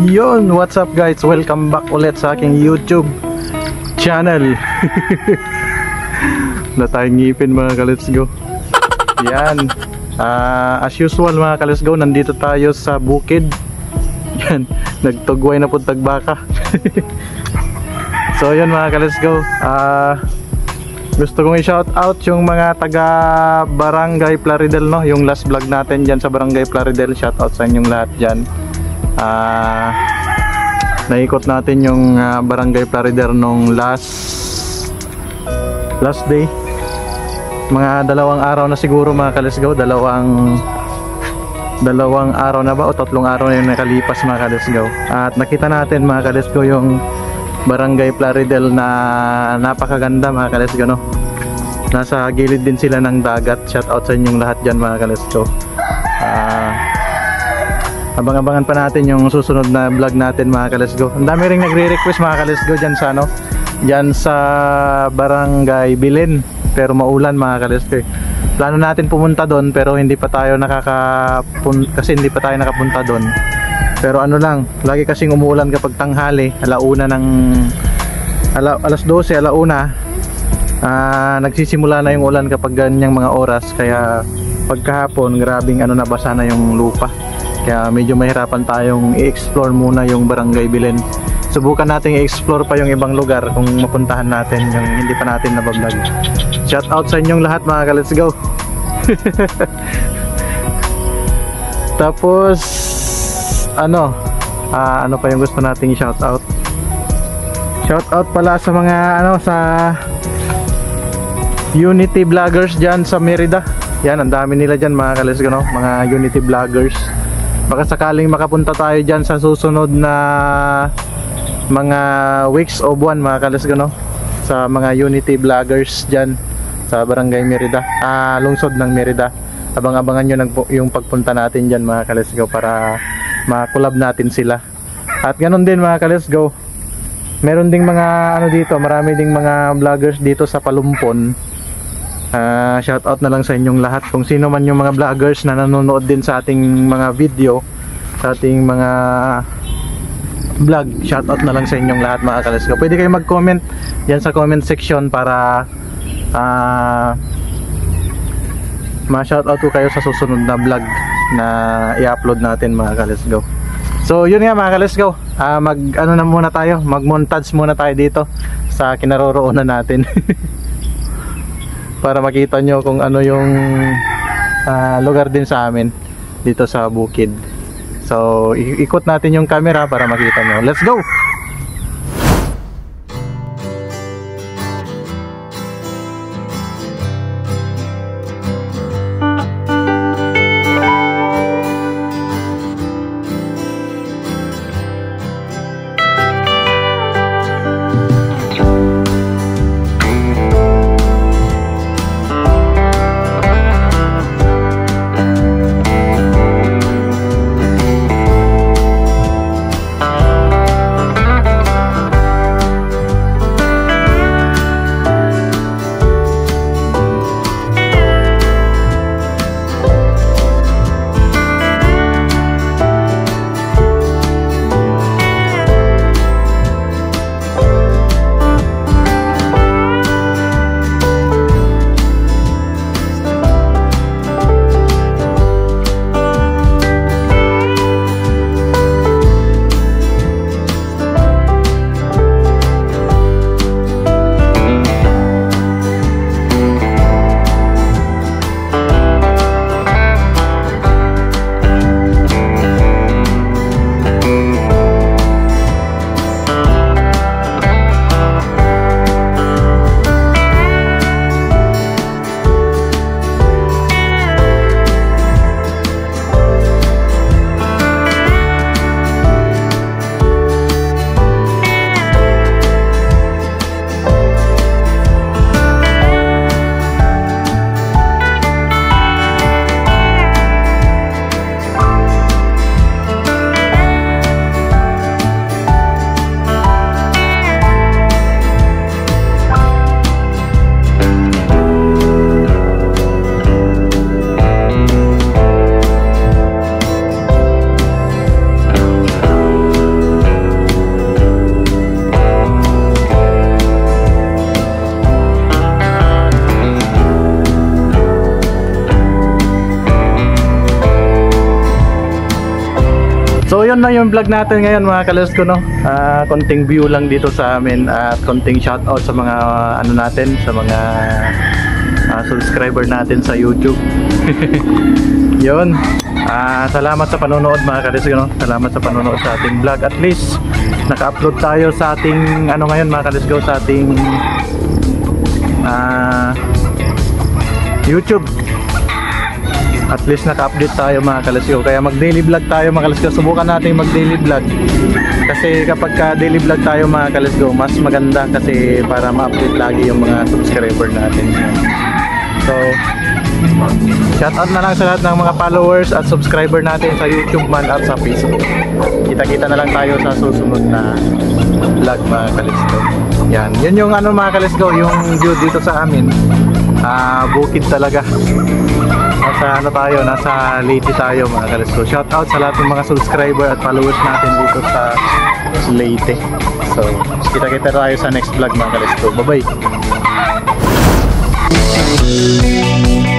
Yun, what's up guys? Welcome back ulit sa aking YouTube channel. Na tayong ngipin mga ka-let's go. Yan, as usual mga ka-let's go, nandito tayo sa bukid. Yan, nagtugway na po tagbaka. So yun mga ka-let's go, gusto kong i-shout out yung mga taga Barangay Plaridel, no? Yung last vlog natin dyan sa Barangay Plaridel. Shout out sa inyong lahat dyan. Naikot natin yung Barangay Plaridel nung last day. Mga 2 araw na siguro mga ka-let's go. Dalawang araw na ba o 3 araw na yung nakalipas mga ka-let's go. At nakita natin mga ka-let's go yung Barangay Plaridel na napakaganda mga ka-let's go, no? Nasa gilid din sila ng dagat. Shout out sa inyong lahat dyan mga ka-let's go. Abang-abangan pa natin yung susunod na vlog natin mga ka-let's go. Ang dami ring nagre-request mga ka-let's go dyan sa ano, dyan sa Barangay Bilen, pero maulan mga ka-let's go. Plano natin pumunta doon pero hindi pa tayo kasi hindi pa tayo nakapunta doon. Pero ano lang, lagi kasing umuulan kapag tanghali, alas 12, alauna, nagsisimula na yung ulan kapag ganyang mga oras. Kaya pagkahapon, grabing nabasa na yung lupa. Kaya medyo mahirapan tayong i-explore muna yung Barangay Bilen. Subukan natin i-explore pa yung ibang lugar kung mapuntahan natin yung hindi pa natin nabablog. Shout out sa inyong lahat mga ka-let's go. Tapos ano pa yung gusto nating i-shout out? Shout out pala sa mga sa Unity Vloggers dyan sa Merida. Yan, ang dami nila dyan mga ka-let's go, no? Mga Unity Vloggers. Baka sakaling makapunta tayo dyan sa susunod na mga weeks o buwan mga ka-let's go, no? Sa mga Unity Vloggers dyan sa Barangay Merida, lungsod ng Merida. Abang-abangan nyo yung pagpunta natin dyan mga ka-let's go para ma-collab natin sila. At ganoon din mga ka-let's go, meron ding mga dito, marami ding mga vloggers dito sa Palumpon. Shout out na lang sa inyong lahat. Kung sino man yung mga vloggers na nanonood din sa ating mga video, sa ating mga vlog, shout out na lang sa inyong lahat mga ka-let's go. Pwede kayo mag-comment dyan sa comment section para ma-shoutout ko kayo sa susunod na vlog na i-upload natin mga ka-let's go. So yun nga mga ka-let's go, na muna tayo, mag-montage muna tayo dito sa kinaroroonan natin. Para makita nyo kung ano yung lugar din sa amin dito sa bukid. So ikot natin yung camera para makita nyo. Let's go! So yun na yung vlog natin ngayon mga kalas ko, no. Konting view lang dito sa amin at konting shoutout sa mga ano natin, sa mga subscriber natin sa YouTube. Yun. Salamat sa panonood mga kalas ko, no. Salamat sa panonood sa ating vlog. At least naka-upload tayo sa ating ano ngayon mga kalas ko, sa ating YouTube. At least naka-update tayo mga kalasyo. Kaya mag-daily vlog tayo mga kalasyo. Subukan natin mag-daily vlog. Kasi kapag ka-daily vlog tayo mga kalasyo, mas maganda kasi para ma-update lagi yung mga subscriber natin. So, shoutout na lang sa lahat ng mga followers at subscriber natin sa YouTube man at sa Facebook. Kita-kita na lang tayo sa susunod na vlog mga kalasyo. Yan. Yun yung ano mga kalasyo, yung view dito sa amin. Bukid talaga. Nasa ano tayo, nasa Leyte tayo mga kalasgo. Shout out sa lahat ng mga subscriber at followers natin dito sa Leyte. So, kita-kita tayo sa next vlog mga kalasgo. Bye bye.